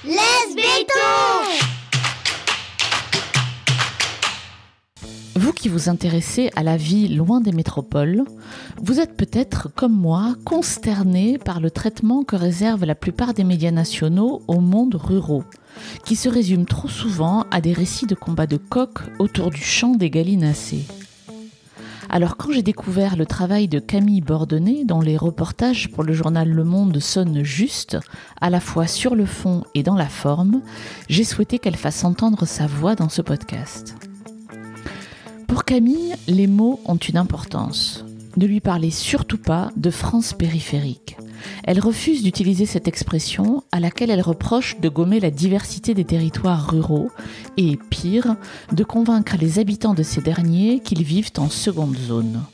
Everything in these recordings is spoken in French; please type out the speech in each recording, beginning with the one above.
Laisse béton! Vous qui vous intéressez à la vie loin des métropoles, vous êtes peut-être, comme moi, consterné par le traitement que réservent la plupart des médias nationaux aux mondes ruraux, qui se résument trop souvent à des récits de combats de coqs autour du champ des gallinacés. Alors quand j'ai découvert le travail de Camille Bordenay, dont les reportages pour le journal Le Monde sonnent justes, à la fois sur le fond et dans la forme, j'ai souhaité qu'elle fasse entendre sa voix dans ce podcast. Pour Camille, les mots ont une importance. Ne lui parlez surtout pas de France périphérique. Elle refuse d'utiliser cette expression à laquelle elle reproche de gommer la diversité des territoires ruraux et, pire, de convaincre les habitants de ces derniers qu'ils vivent en seconde zone.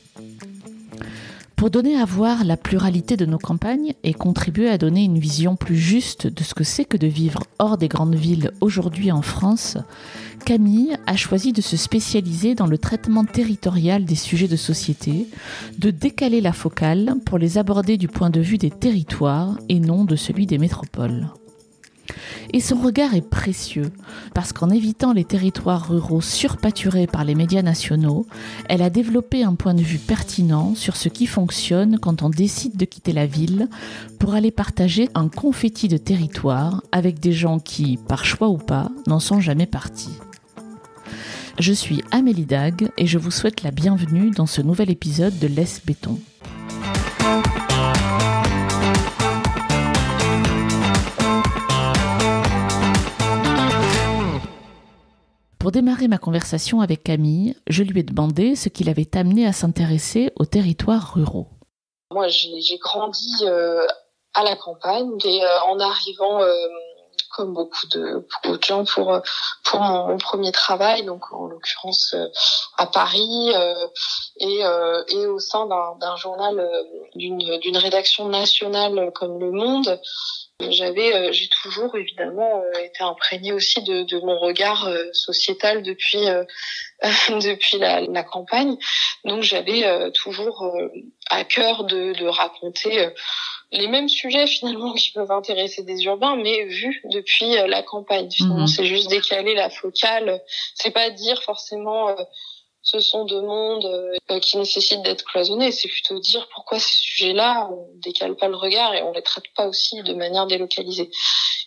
Pour donner à voir la pluralité de nos campagnes et contribuer à donner une vision plus juste de ce que c'est que de vivre hors des grandes villes aujourd'hui en France, Camille a choisi de se spécialiser dans le traitement territorial des sujets de société, de décaler la focale pour les aborder du point de vue des territoires et non de celui des métropoles. Et son regard est précieux, parce qu'en évitant les territoires ruraux surpâturés par les médias nationaux, elle a développé un point de vue pertinent sur ce qui fonctionne quand on décide de quitter la ville pour aller partager un confetti de territoire avec des gens qui, par choix ou pas, n'en sont jamais partis. Je suis Amélie Dag et je vous souhaite la bienvenue dans ce nouvel épisode de Laisse béton. Pour démarrer ma conversation avec Camille, je lui ai demandé ce qui l'avait amené à s'intéresser aux territoires ruraux. Moi, j'ai grandi à la campagne et en arrivant, comme beaucoup de gens, pour mon premier travail, donc en l'occurrence à Paris et au sein d'un journal, d'une rédaction nationale comme Le Monde. J'ai toujours évidemment été imprégnée aussi de mon regard sociétal depuis la campagne. Donc j'avais toujours à cœur de raconter les mêmes sujets finalement qui peuvent intéresser des urbains, mais vus depuis la campagne. Finalement, c'est juste décaler la focale. C'est pas dire forcément ce sont deux mondes qui nécessitent d'être cloisonnés. C'est plutôt dire pourquoi ces sujets-là, on décale pas le regard et on les traite pas aussi de manière délocalisée.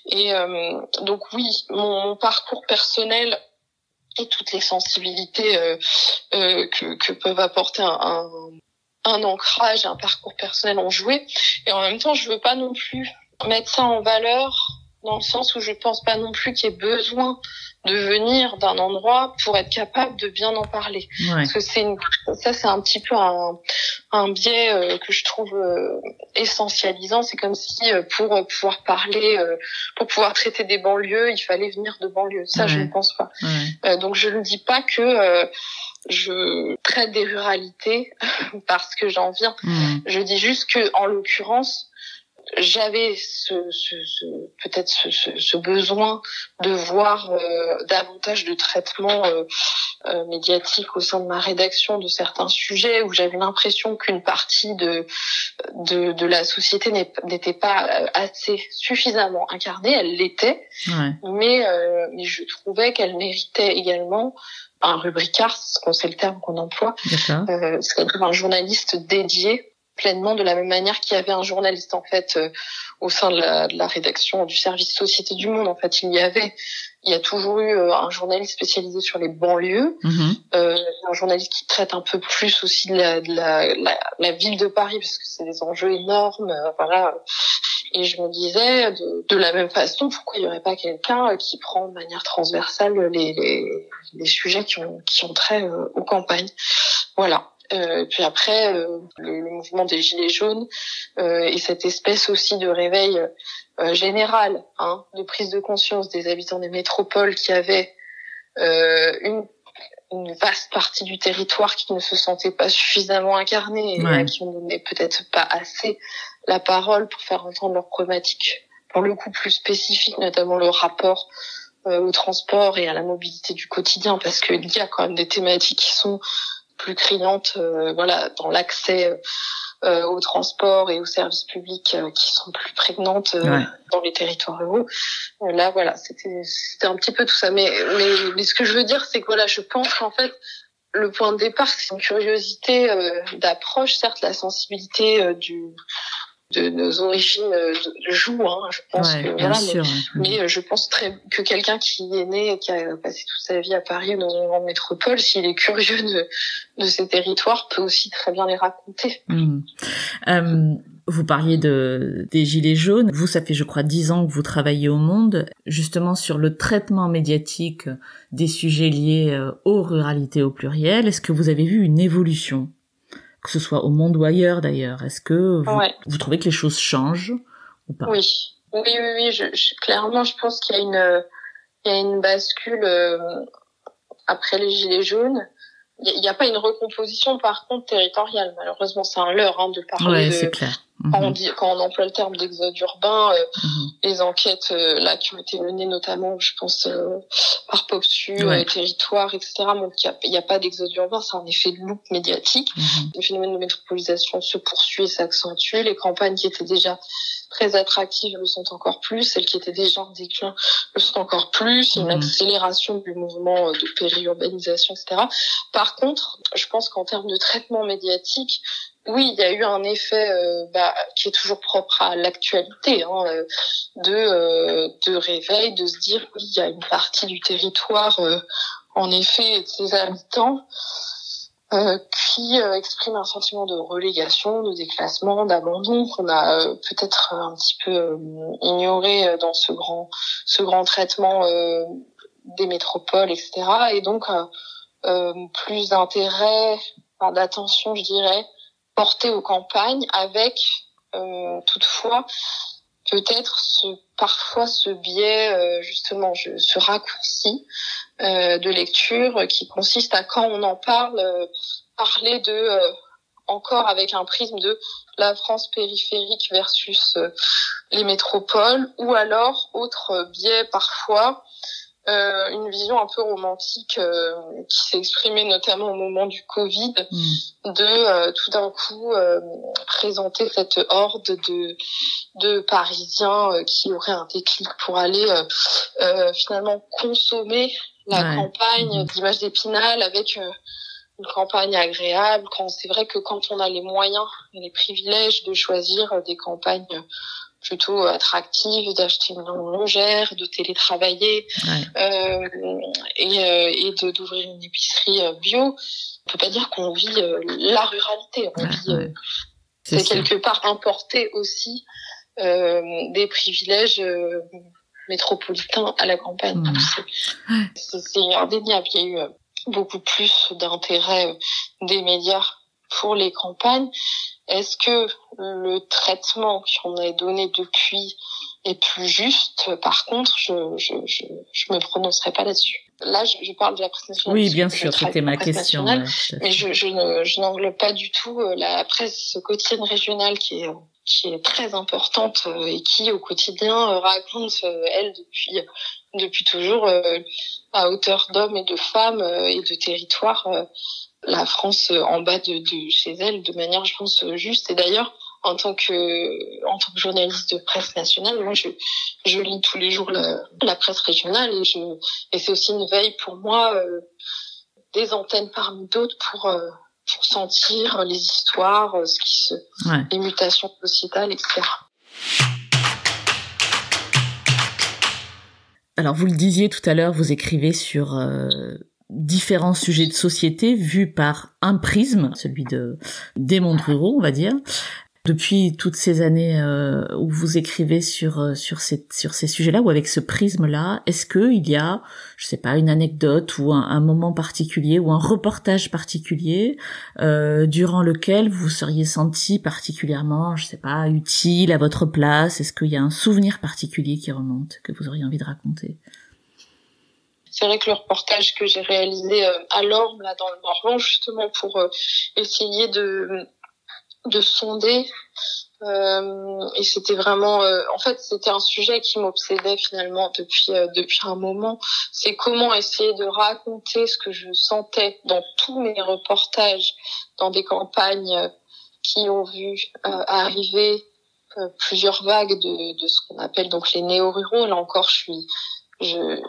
Et donc oui, mon parcours personnel et toutes les sensibilités que peuvent apporter un ancrage, un parcours personnel ont joué. Et en même temps, je veux pas non plus mettre ça en valeur dans le sens où je pense pas non plus qu'il y ait besoin de venir d'un endroit pour être capable de bien en parler. Ouais. Parce que c'est un petit peu un biais que je trouve essentialisant. C'est comme si pour pouvoir parler, pour pouvoir traiter des banlieues, il fallait venir de banlieue. Ça, ouais. Je ne pense pas. Ouais. Donc je ne dis pas que je traite des ruralités parce que j'en viens. Je dis juste que, en l'occurrence, j'avais peut-être ce besoin de voir davantage de traitement médiatique au sein de ma rédaction de certains sujets où j'avais l'impression qu'une partie de la société n'était pas assez suffisamment incarnée. Elle l'était, ouais. Mais je trouvais qu'elle méritait également un rubricard, c'est le terme qu'on emploie, c'est-à-dire un journaliste dédié pleinement, de la même manière qu'il y avait un journaliste en fait au sein de la rédaction du service Société du Monde. En fait, il y a toujours eu un journaliste spécialisé sur les banlieues, un journaliste qui traite un peu plus aussi de la ville de Paris parce que c'est des enjeux énormes, voilà. Et je me disais de la même façon, pourquoi il y aurait pas quelqu'un qui prend de manière transversale les sujets qui ont trait aux campagnes. Voilà. Puis après, le mouvement des Gilets jaunes et cette espèce aussi de réveil général, de prise de conscience des habitants des métropoles qui avaient une vaste partie du territoire qui ne se sentait pas suffisamment incarnée et qui ne donnait peut-être pas assez la parole pour faire entendre leurs problématiques, pour le coup plus spécifiques, notamment le rapport au transport et à la mobilité du quotidien, parce qu'il y a quand même des thématiques qui sont plus criantes, voilà, dans l'accès aux transports et aux services publics qui sont plus prégnantes dans les territoires ruraux. Là, voilà, c'était un petit peu tout ça. Mais ce que je veux dire, c'est que voilà, je pense qu'en fait, le point de départ, c'est une curiosité d'approche. Certes, la sensibilité de nos origines joue, je pense que bien voilà, sûr, mais je pense que quelqu'un qui est né et qui a passé toute sa vie à Paris ou dans une grande métropole, s'il est curieux de ces territoires, peut aussi très bien les raconter. Vous parliez des Gilets jaunes. Vous, ça fait, je crois, 10 ans que vous travaillez au Monde, justement sur le traitement médiatique des sujets liés aux ruralités au pluriel. Est-ce que vous avez vu une évolution, que ce soit au Monde ou ailleurs d'ailleurs? Est-ce que vous trouvez que les choses changent ou pas? Oui. Clairement, je pense qu'il y a une bascule après les Gilets jaunes. Il n'y a pas une recomposition, par contre, territoriale. Malheureusement, c'est un leurre de parler c'est clair. Quand on emploie le terme d'exode urbain, les enquêtes là qui ont été menées notamment, je pense, par Popsu, Territoire, etc., montrent qu'il n'y a pas d'exode urbain, c'est un effet de loupe médiatique. Le phénomène de métropolisation se poursuit et s'accentue. Les campagnes qui étaient déjà très attractives le sont encore plus, celles qui étaient déjà en déclin le sont encore plus, une accélération du mouvement de périurbanisation, etc. Par contre, je pense qu'en termes de traitement médiatique, oui, il y a eu un effet qui est toujours propre à l'actualité, de réveil, de se dire oui, il y a une partie du territoire, en effet, et de ses habitants, qui exprime un sentiment de relégation, de déclassement, d'abandon qu'on a peut-être un petit peu ignoré dans ce grand traitement des métropoles, etc. Et donc plus d'intérêt, d'attention, je dirais, porté aux campagnes, avec toutefois peut-être parfois ce biais, justement, ce raccourci de lecture qui consiste à, quand on en parle, parler encore avec un prisme de la France périphérique versus les métropoles, ou alors, autre biais parfois, une vision un peu romantique qui s'est exprimée notamment au moment du Covid, de tout d'un coup présenter cette horde de Parisiens qui auraient un déclic pour aller finalement consommer la campagne d'Images d'Épinal, avec une campagne agréable. C'est vrai que quand on a les moyens et les privilèges de choisir des campagnes plutôt attractive, d'acheter une longère, de télétravailler et d'ouvrir une épicerie bio. On peut pas dire qu'on vit la ruralité. On vit c'est quelque part importer aussi des privilèges métropolitains à la campagne. C'est indéniable. Il y a eu beaucoup plus d'intérêt des médias pour les campagnes. Est-ce que le traitement qu'on a donné depuis est plus juste? Par contre, je me prononcerai pas là-dessus. Là, je parle de la presse nationale. Oui, bien sûr, c'était ma question. Mais je n'englobe pas du tout la presse quotidienne régionale qui est très importante et qui, au quotidien, raconte, elle, depuis toujours, à hauteur d'hommes et de femmes et de territoires, la France en bas de chez elle, de manière, je pense, juste. Et d'ailleurs, en tant que journaliste de presse nationale, moi, je lis tous les jours la presse régionale, et c'est aussi une veille pour moi, des antennes parmi d'autres pour sentir les histoires, les mutations sociétales, etc. Alors, vous le disiez tout à l'heure, vous écrivez sur différents sujets de société vus par un prisme, celui des mondes ruraux, on va dire. Depuis toutes ces années où vous écrivez sur ces sujets-là, ou avec ce prisme-là, est-ce que il y a, je sais pas, une anecdote ou un moment particulier ou un reportage particulier durant lequel vous seriez senti particulièrement, je sais pas, utile à votre place? Est-ce qu'il y a un souvenir particulier qui remonte, que vous auriez envie de raconter? C'est vrai que le reportage que j'ai réalisé à l'Orme, là, dans le Morvan, justement pour essayer de sonder, et c'était vraiment, en fait, c'était un sujet qui m'obsédait finalement depuis un moment. C'est comment essayer de raconter ce que je sentais dans tous mes reportages, dans des campagnes qui ont vu arriver plusieurs vagues de ce qu'on appelle donc les néo-ruraux. Là encore, je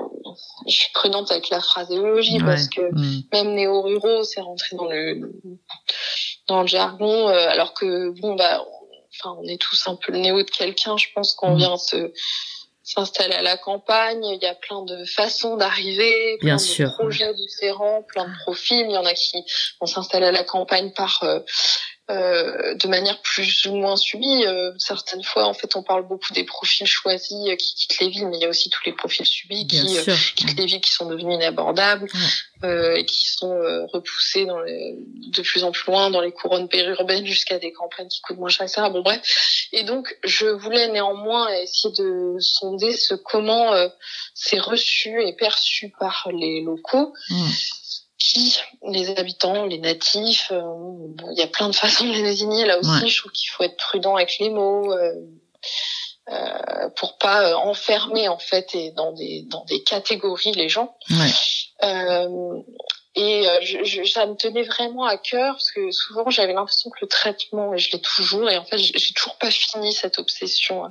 suis prudente avec la phraséologie parce que même néo-ruraux, c'est rentré dans le jargon, alors que on est tous un peu le néo de quelqu'un. Je pense qu'on vient s'installer à la campagne. Il y a plein de façons d'arriver, plein de projets différents, plein de profils. Il y en a qui vont s'installer à la campagne de manière plus ou moins subie. Certaines fois, en fait, on parle beaucoup des profils choisis qui quittent les villes, mais il y a aussi tous les profils subis qui quittent les villes, qui sont devenus inabordables, et qui sont repoussés de plus en plus loin dans les couronnes périurbaines jusqu'à des campagnes qui coûtent moins cher, etc. Bon, bref. Et donc, je voulais néanmoins essayer de sonder comment c'est reçu et perçu par les locaux. Les habitants, les natifs, il y a plein de façons de les désigner. Là aussi, je trouve qu'il faut être prudent avec les mots pour pas enfermer en fait et dans des catégories les gens. Ça me tenait vraiment à cœur parce que souvent j'avais l'impression que le traitement, et je l'ai toujours, et en fait j'ai toujours pas fini cette obsession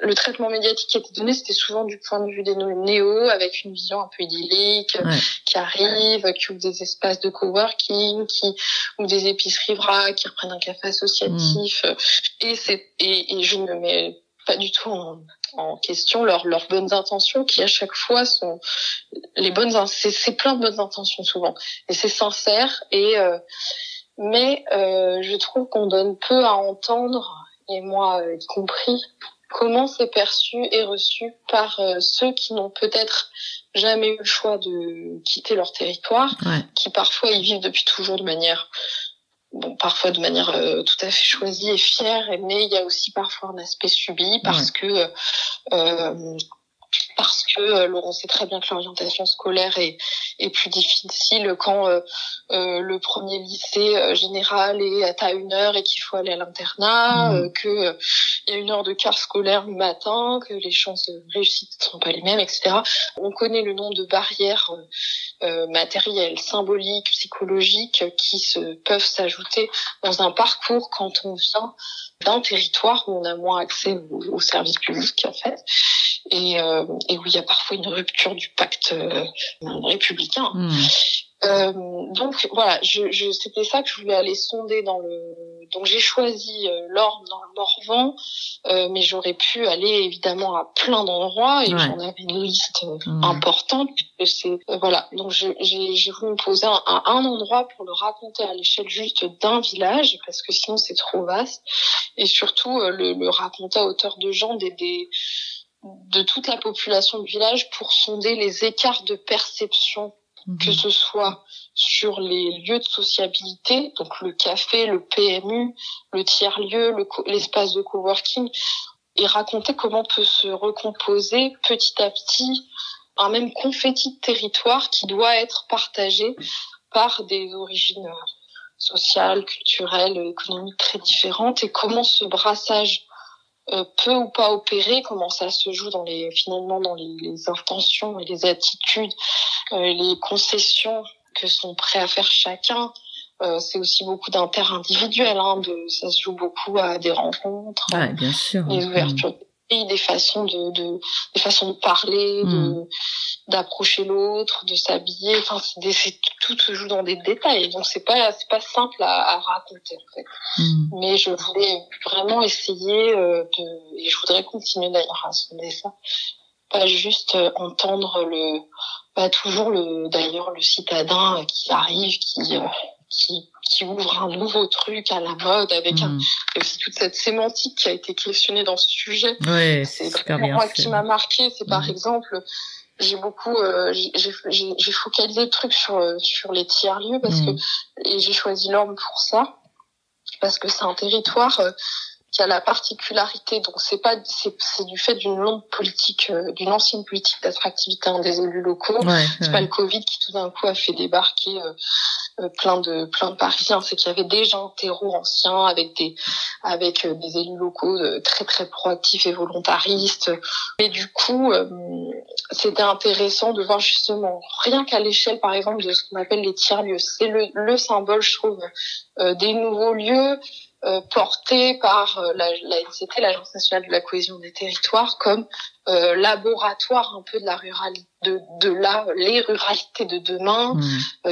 le traitement médiatique qui était donné, c'était souvent du point de vue des néos, avec une vision un peu idyllique, qui arrivent, qui ouvrent des espaces de coworking, qui ouvrent des épiceries vrac, qui reprennent un café associatif, et je ne me mets pas du tout en question leurs bonnes intentions, qui à chaque fois sont les bonnes. C'est plein de bonnes intentions souvent, et c'est sincère. Mais je trouve qu'on donne peu à entendre, et moi y compris, comment c'est perçu et reçu par ceux qui n'ont peut-être jamais eu le choix de quitter leur territoire, qui parfois y vivent depuis toujours parfois de manière tout à fait choisie et fière, mais il y a aussi parfois un aspect subi parce que on sait très bien que l'orientation scolaire est plus difficile quand le premier lycée général est à 1 heure et qu'il faut aller à l'internat, que il y a 1 heure de quart scolaire le matin, que les chances de réussite ne sont pas les mêmes, etc. On connaît le nombre de barrières matérielles, symboliques, psychologiques qui peuvent s'ajouter dans un parcours quand on vient d'un territoire où on a moins accès aux services publics en fait, et où il y a parfois une rupture du pacte républicain. Donc voilà, c'était ça que je voulais aller sonder donc j'ai choisi l'Orne dans le Morvan, mais j'aurais pu aller évidemment à plein d'endroits, et j'en avais une liste importante. Voilà, donc j'ai voulu me poser à un endroit pour le raconter à l'échelle juste d'un village, parce que sinon c'est trop vaste, et surtout le raconter à hauteur de gens de toute la population du village, pour sonder les écarts de perception, que ce soit sur les lieux de sociabilité, donc le café, le PMU, le tiers-lieu, l'espace de coworking, et raconter comment peut se recomposer petit à petit un même confetti de territoire qui doit être partagé par des origines sociales, culturelles, économiques très différentes, et comment ce brassage peut ou pas opérer, comment ça se joue finalement dans les intentions et les attitudes, les concessions que sont prêts à faire chacun. C'est aussi beaucoup d'inter-individuel, ça se joue beaucoup à des rencontres, bien sûr. Des ouvertures des façons des façons de parler, d'approcher l'autre, de s'habiller. Enfin, tout se joue dans des détails. Donc c'est pas simple à raconter en fait. Mais je voulais vraiment essayer et je voudrais continuer d'ailleurs à sonder ça. Pas juste entendre toujours le citadin qui arrive, qui ouvre un nouveau truc à la mode avec et aussi toute cette sémantique qui a été questionnée dans ce sujet. C'est super bien moi fait. Qui m'a marqué, c'est par exemple, j'ai beaucoup j'ai focalisé le truc sur les tiers-lieux et j'ai choisi l'Orne pour ça, parce que c'est un territoire qui a la particularité, donc c'est du fait d'une longue politique, d'une ancienne politique d'attractivité des élus locaux. C'est pas le Covid qui tout d'un coup a fait débarquer plein de Parisiens, c'est qu'il y avait déjà un terreau ancien avec des élus locaux très très proactifs et volontaristes. Et du coup, c'était intéressant de voir justement, rien qu'à l'échelle par exemple de ce qu'on appelle les tiers-lieux, c'est le symbole, je trouve, des nouveaux lieux portés par l'ANCT, l'Agence nationale de la cohésion des territoires, comme laboratoire un peu de la ruralité, les ruralités de demain,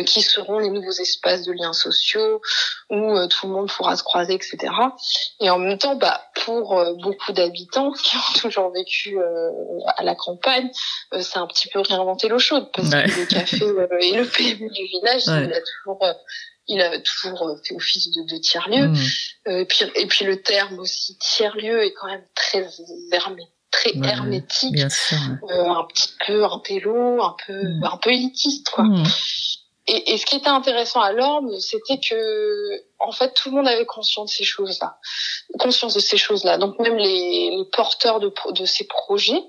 qui seront les nouveaux espaces de liens sociaux où tout le monde pourra se croiser, etc. Et en même temps, pour beaucoup d'habitants qui ont toujours vécu à la campagne, c'est un petit peu réinventer l'eau chaude, parce que le café et le PMU du village, il a toujours fait office de tiers-lieu. Et puis le terme aussi tiers-lieu est quand même très hermétique, bien sûr, un petit peu intello, un peu élitiste, quoi. Et ce qui était intéressant à l'Orme, c'était que, en fait, tout le monde avait conscience de ces choses-là. Donc même les porteurs de ces projets,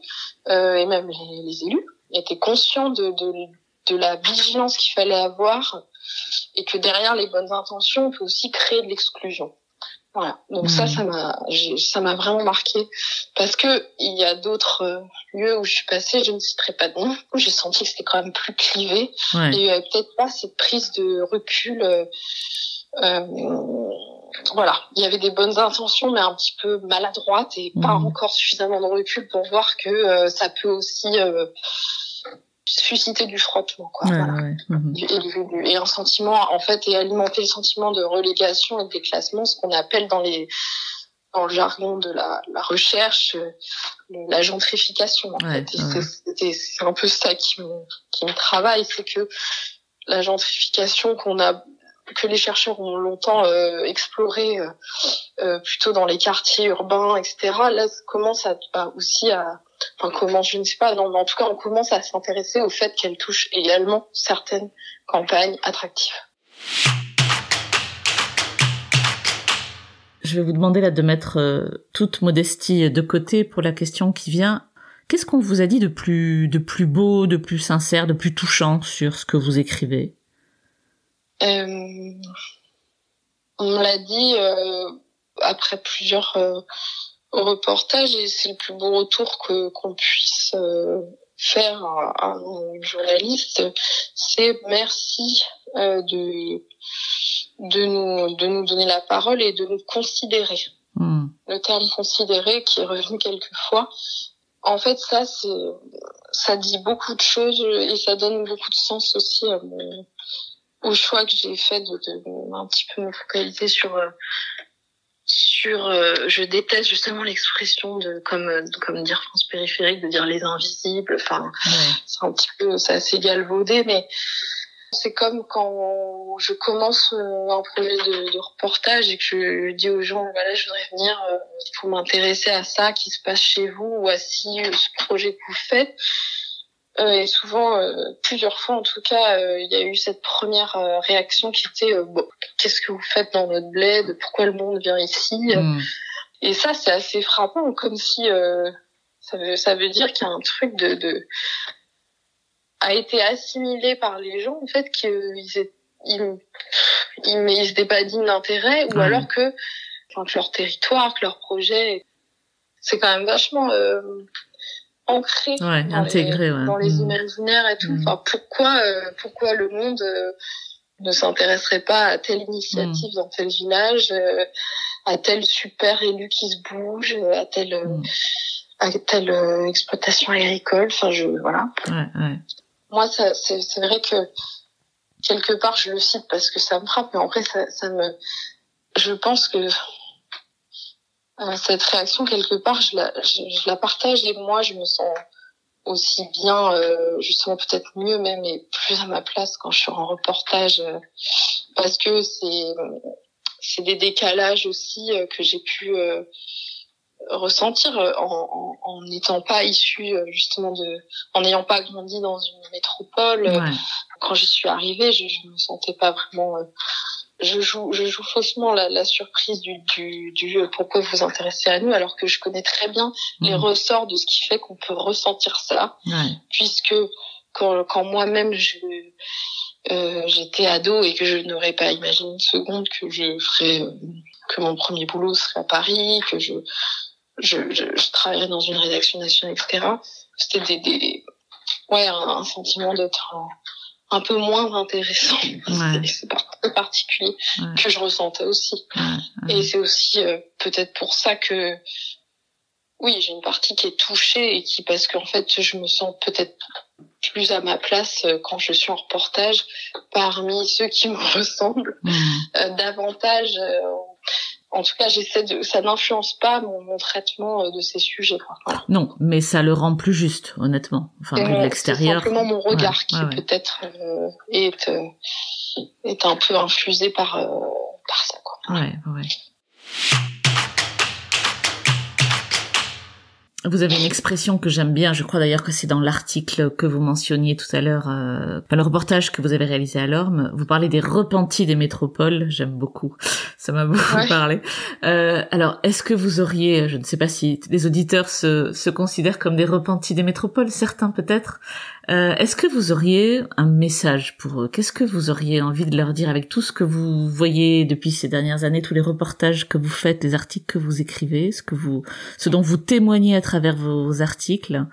et même les élus, étaient conscients de la vigilance qu'il fallait avoir, et que derrière les bonnes intentions, on peut aussi créer de l'exclusion. Voilà. Donc ça m'a vraiment marqué, parce que il y a d'autres lieux où je suis passée, je ne citerai pas de nom, où j'ai senti que c'était quand même plus clivé. Et il y avait peut-être pas cette prise de recul. Voilà, il y avait des bonnes intentions, mais un petit peu maladroites, et pas encore suffisamment de recul pour voir que ça peut aussi susciter du frottement, quoi. Et un sentiment, en fait, et alimenter le sentiment de relégation et de déclassement, ce qu'on appelle dans le jargon de la recherche, la gentrification, en fait. Et c'est un peu ça qui me travaille, c'est que la gentrification que les chercheurs ont longtemps exploré plutôt dans les quartiers urbains, etc. Là, ça commence je ne sais pas, non, mais en tout cas, on commence à s'intéresser au fait qu'elle touche également certaines campagnes attractives. Je vais vous demander là de mettre toute modestie de côté pour la question qui vient. Qu'est-ce qu'on vous a dit de plus beau, de plus sincère, de plus touchant sur ce que vous écrivez? On me l'a dit après plusieurs reportages, et c'est le plus beau retour qu'on puisse faire à un journaliste, c'est merci de nous donner la parole et de nous considérer. Le terme considérer qui est revenu quelques fois, en fait ça dit beaucoup de choses, et ça donne beaucoup de sens aussi au choix que j'ai fait de un petit peu me focaliser sur je déteste justement l'expression comme dire France périphérique, de dire les invisibles, enfin c'est assez galvaudé, mais c'est comme quand je commence un projet de reportage et que je dis aux gens, voilà, je voudrais venir pour m'intéresser à ça qui se passe chez vous, ou à ce projet que vous faites. Et souvent, plusieurs fois en tout cas, il y a eu cette première réaction qui était qu'est-ce que vous faites dans notre bled, pourquoi le monde vient ici? Et ça, c'est assez frappant, comme si ça veut dire qu'il y a un truc a été assimilé par les gens, en fait, qu'ils étaient pas dignes d'intérêt, ou alors que leur territoire, que leur projet, c'est quand même vachement ancré dans les imaginaires et tout. Enfin, pourquoi le monde ne s'intéresserait pas à telle initiative dans tel village, à tel super élu qui se bouge, à telle exploitation agricole. Enfin, voilà. Moi, c'est vrai que quelque part je le cite parce que ça me frappe, mais après je pense que cette réaction, quelque part, je la partage, et moi, je me sens aussi bien, justement peut-être mieux même, et plus à ma place quand je suis en reportage, parce que c'est des décalages aussi que j'ai pu ressentir en n'étant pas issue justement en n'ayant pas grandi dans une métropole. Quand j'y suis arrivée, je me sentais pas vraiment je joue faussement la surprise du pourquoi vous vous intéressez à nous, alors que je connais très bien les ressorts de ce qui fait qu'on peut ressentir ça, puisque quand moi-même j'étais ado et que je n'aurais pas imaginé une seconde que je ferais que mon premier boulot serait à Paris, que je travaillerais dans une rédaction nationale, etc. C'était un sentiment d'être un peu moins intéressant. C'est particulier que je ressentais aussi. Et c'est aussi peut-être pour ça que oui, j'ai une partie qui est touchée et parce qu'en fait, je me sens peut-être plus à ma place quand je suis en reportage parmi ceux qui me ressemblent davantage. En tout cas, ça n'influence pas mon traitement de ces sujets. Voilà. Non, mais ça le rend plus juste, honnêtement. Enfin, vu de l'extérieur. C'est simplement mon regard qui peut-être est un peu infusé par ça, quoi. Ouais. Vous avez une expression que j'aime bien, je crois d'ailleurs que c'est dans l'article que vous mentionniez tout à l'heure, le reportage que vous avez réalisé à l'Orme. Vous parlez des repentis des métropoles, j'aime beaucoup, ça m'a beaucoup parlé. Alors, est-ce que vous auriez, je ne sais pas si les auditeurs se considèrent comme des repentis des métropoles, certains peut-être, est-ce que vous auriez un message pour eux? Qu'est-ce que vous auriez envie de leur dire avec tout ce que vous voyez depuis ces dernières années, tous les reportages que vous faites, les articles que vous écrivez, ce dont vous témoignez à travers vos articles?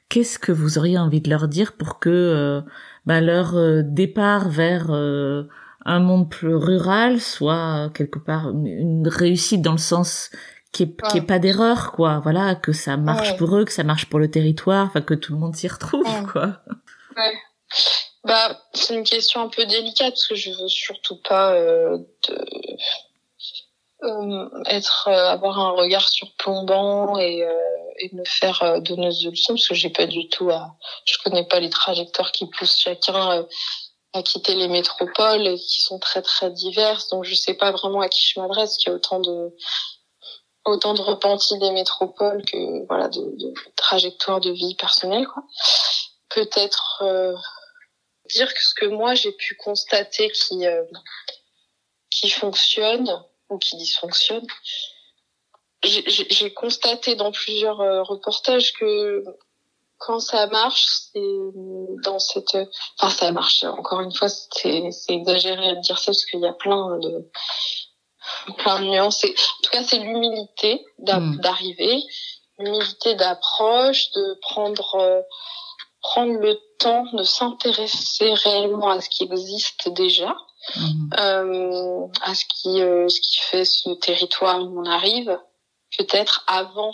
Qu'est-ce que vous auriez envie de leur dire pour que leur départ vers un monde plus rural soit quelque part une réussite dans le sens qui est pas d'erreur, quoi. Voilà, que ça marche pour eux, que ça marche pour le territoire, enfin que tout le monde s'y retrouve, quoi. Ouais. C'est une question un peu délicate parce que je veux surtout pas avoir un regard surplombant et me faire donneuse de leçons, parce que je connais pas les trajectoires qui poussent chacun à quitter les métropoles et qui sont très très diverses, donc je sais pas vraiment à qui je m'adresse, qu'il y a autant de repentis des métropoles que de trajectoires de vie personnelle, quoi. Peut-être dire que ce que moi j'ai pu constater qui fonctionne ou qui dysfonctionne. J'ai constaté dans plusieurs reportages que quand ça marche, ça marche. Encore une fois, c'est exagéré de dire ça parce qu'il y a plein de nuances. En tout cas, c'est l'humilité d'arriver, l'humilité d'approche, de prendre le temps de s'intéresser réellement à ce qui existe déjà, à ce qui fait ce territoire où on arrive, peut-être avant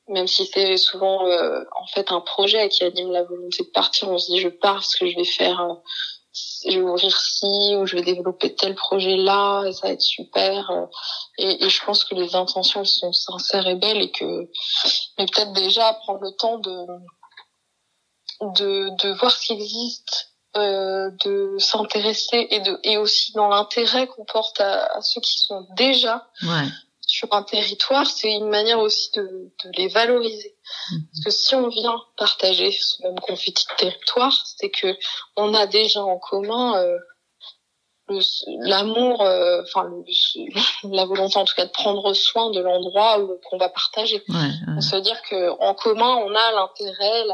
même si c'est souvent en fait un projet qui anime la volonté de partir, on se dit je pars parce que je vais ouvrir ci ou je vais développer tel projet là et ça va être super, et je pense que les intentions sont sincères et belles, mais peut-être déjà prendre le temps de voir ce qui existe, de s'intéresser et aussi dans l'intérêt qu'on porte à ceux qui sont déjà sur un territoire, c'est une manière aussi de les valoriser. Parce que si on vient partager ce même conflit de territoire, c'est que on a déjà en commun l'amour, la volonté en tout cas de prendre soin de l'endroit qu'on va partager. Ça veut dire que en commun, on a l'intérêt,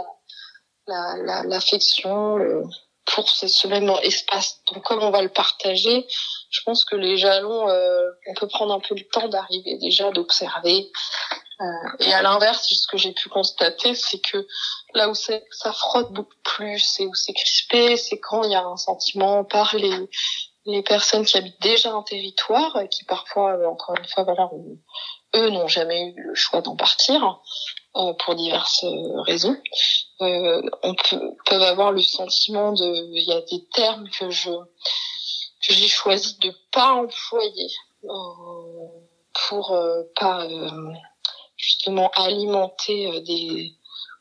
l'affection pour ce même espace. Donc comme on va le partager, je pense que les jalons, on peut prendre un peu le temps d'arriver déjà, d'observer. Et à l'inverse, ce que j'ai pu constater, c'est que là où ça frotte beaucoup plus et où c'est crispé, c'est quand il y a un sentiment par les personnes qui habitent déjà un territoire, qui parfois, encore une fois, eux n'ont jamais eu le choix d'en partir, pour diverses raisons. Peuvent avoir le sentiment il y a des termes que j'ai choisi de pas employer pour pas justement alimenter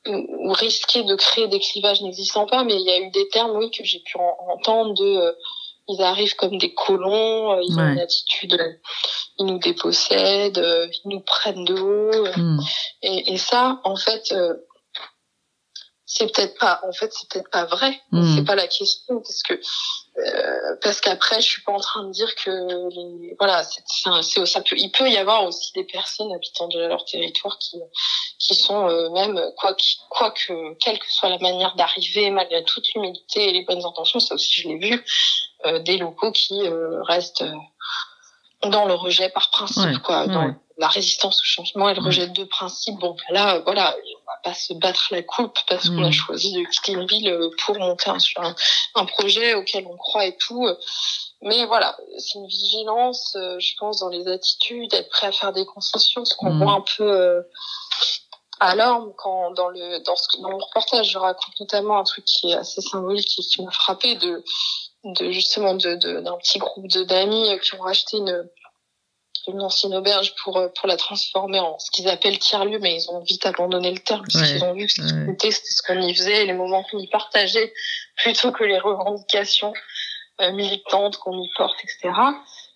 ou risquer de créer des clivages n'existant pas, mais il y a eu des termes que j'ai pu entendre ils arrivent comme des colons, ils ont une attitude, ils nous dépossèdent, ils nous prennent de haut, et ça en fait c'est peut-être pas vrai. C'est pas la question, parce qu'après, je suis pas en train de dire que il peut y avoir aussi des personnes habitant de leur territoire qui sont même quelle que soit la manière d'arriver, malgré toute l'humilité et les bonnes intentions, ça aussi je l'ai vu, des locaux qui restent dans le rejet par principe, dans la résistance au changement et le rejet de principe. Bon, là, voilà, on va pas se battre la coupe parce qu'on a choisi de quitter une ville pour monter sur un projet auquel on croit et tout. Mais voilà, c'est une vigilance, je pense, dans les attitudes, être prêt à faire des concessions, ce qu'on voit un peu à l'orme quand dans mon reportage, je raconte notamment un truc qui est assez symbolique et qui m'a frappé d'un petit groupe d'amis qui ont racheté une ancienne auberge pour la transformer en ce qu'ils appellent tiers-lieu, mais ils ont vite abandonné le terme parce qu'ils ont vu que ce qui comptait, c'était ce qu'on y faisait, les moments qu'on y partageait, plutôt que les revendications militantes qu'on y porte, etc.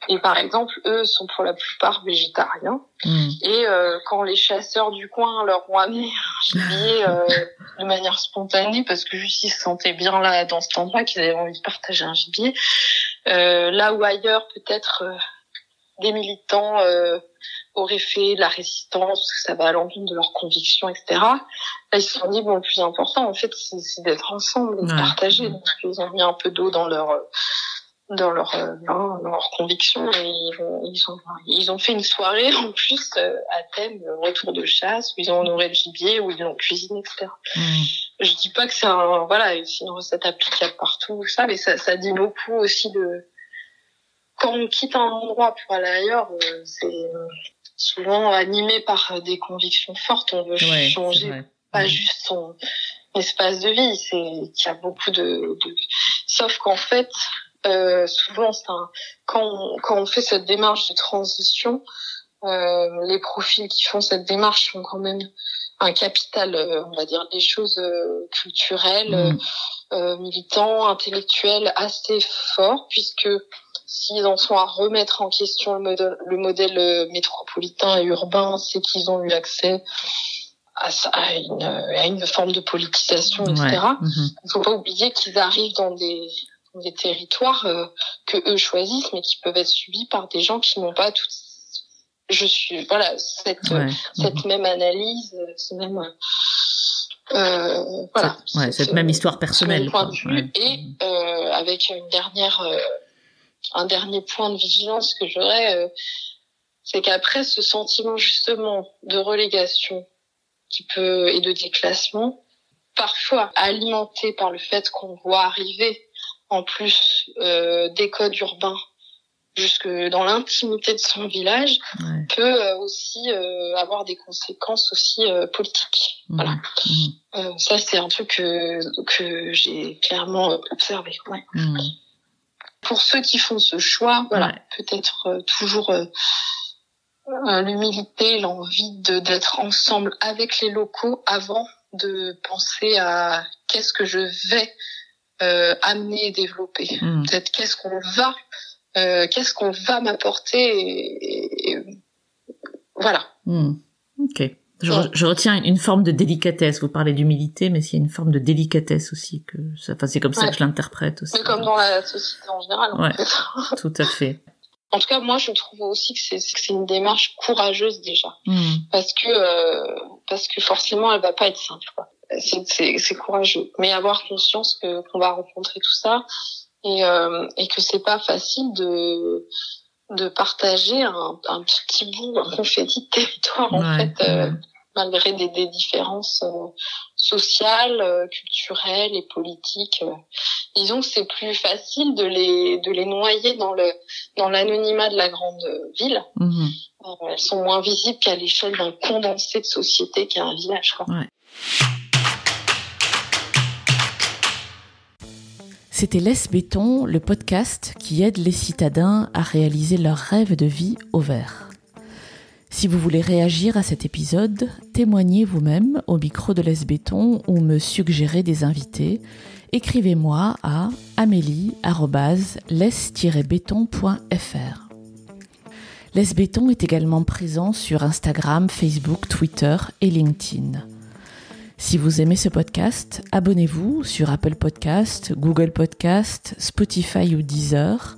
Et par exemple, eux sont pour la plupart végétariens. Et quand les chasseurs du coin leur ont amené un gibier de manière spontanée, parce que juste ils se sentaient bien là dans cet endroit, qu'ils avaient envie de partager un gibier, là où ailleurs peut-être des militants auraient fait de la résistance, parce que ça va à l'encontre de leurs convictions, etc. Là, ils se sont dit, bon, le plus important, en fait, c'est d'être ensemble, de partager. Donc, ils ont mis un peu d'eau dans leur conviction, et ils ont fait une soirée, en plus, à thème retour de chasse, où ils ont honoré le gibier, où ils l'ont cuisiné, etc. Je dis pas que c'est une recette applicable partout, ça, mais ça dit beaucoup aussi quand on quitte un endroit pour aller ailleurs, c'est souvent animé par des convictions fortes. On veut changer, pas juste son espace de vie. Il y a beaucoup sauf qu'en fait, souvent, quand on fait cette démarche de transition, les profils qui font cette démarche ont quand même un capital, on va dire, des choses culturelles, militants, intellectuels assez forts, puisque s'ils en sont à remettre en question le modèle métropolitain et urbain, c'est qu'ils ont eu accès à une forme de politisation, etc. Il faut pas oublier qu'ils arrivent dans des territoires que eux choisissent, mais qui peuvent être subis par des gens qui n'ont pas cette même analyse, ce même cette même histoire personnelle, point de vue. Et avec un dernier point de vigilance que j'aurais, c'est qu'après ce sentiment justement de relégation et de déclassement, parfois alimenté par le fait qu'on voit arriver en plus des codes urbains jusque dans l'intimité de son village, peut aussi avoir des conséquences aussi politiques. Voilà. Ça, c'est un truc que j'ai clairement observé. Pour ceux qui font ce choix, peut-être toujours l'humilité, l'envie d'être ensemble avec les locaux avant de penser à qu'est-ce que je vais amener et développer. Peut-être qu'est-ce qu'on va m'apporter et voilà. Ok. Je retiens une forme de délicatesse. Vous parlez d'humilité, mais il y a une forme de délicatesse aussi c'est comme ça que je l'interprète aussi. Mais comme dans la société en général. En fait. Tout à fait. En tout cas, moi, je trouve aussi que c'est une démarche courageuse déjà, parce que forcément, elle va pas être simple, quoi. C'est courageux, mais avoir conscience qu'on va rencontrer tout ça et que c'est pas facile de partager un petit bout, un confetti de territoire en fait, malgré des différences sociales, culturelles et politiques. Disons que c'est plus facile de les noyer dans l'anonymat de la grande ville. Elles sont moins visibles qu'à l'échelle d'un condensé de société qu'est un village, quoi. C'était Laisse Béton, le podcast qui aide les citadins à réaliser leurs rêves de vie au vert. Si vous voulez réagir à cet épisode, témoignez vous-même au micro de Laisse Béton ou me suggérez des invités, écrivez-moi à amélie@laisse-béton.fr. Laisse Béton est également présent sur Instagram, Facebook, Twitter et LinkedIn. Si vous aimez ce podcast, abonnez-vous sur Apple Podcast, Google Podcast, Spotify ou Deezer.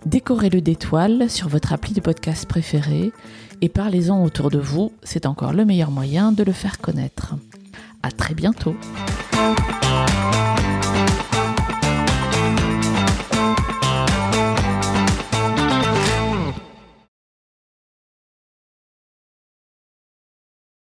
Décorez-le d'étoiles sur votre appli de podcast préféré et parlez-en autour de vous, c'est encore le meilleur moyen de le faire connaître. À très bientôt.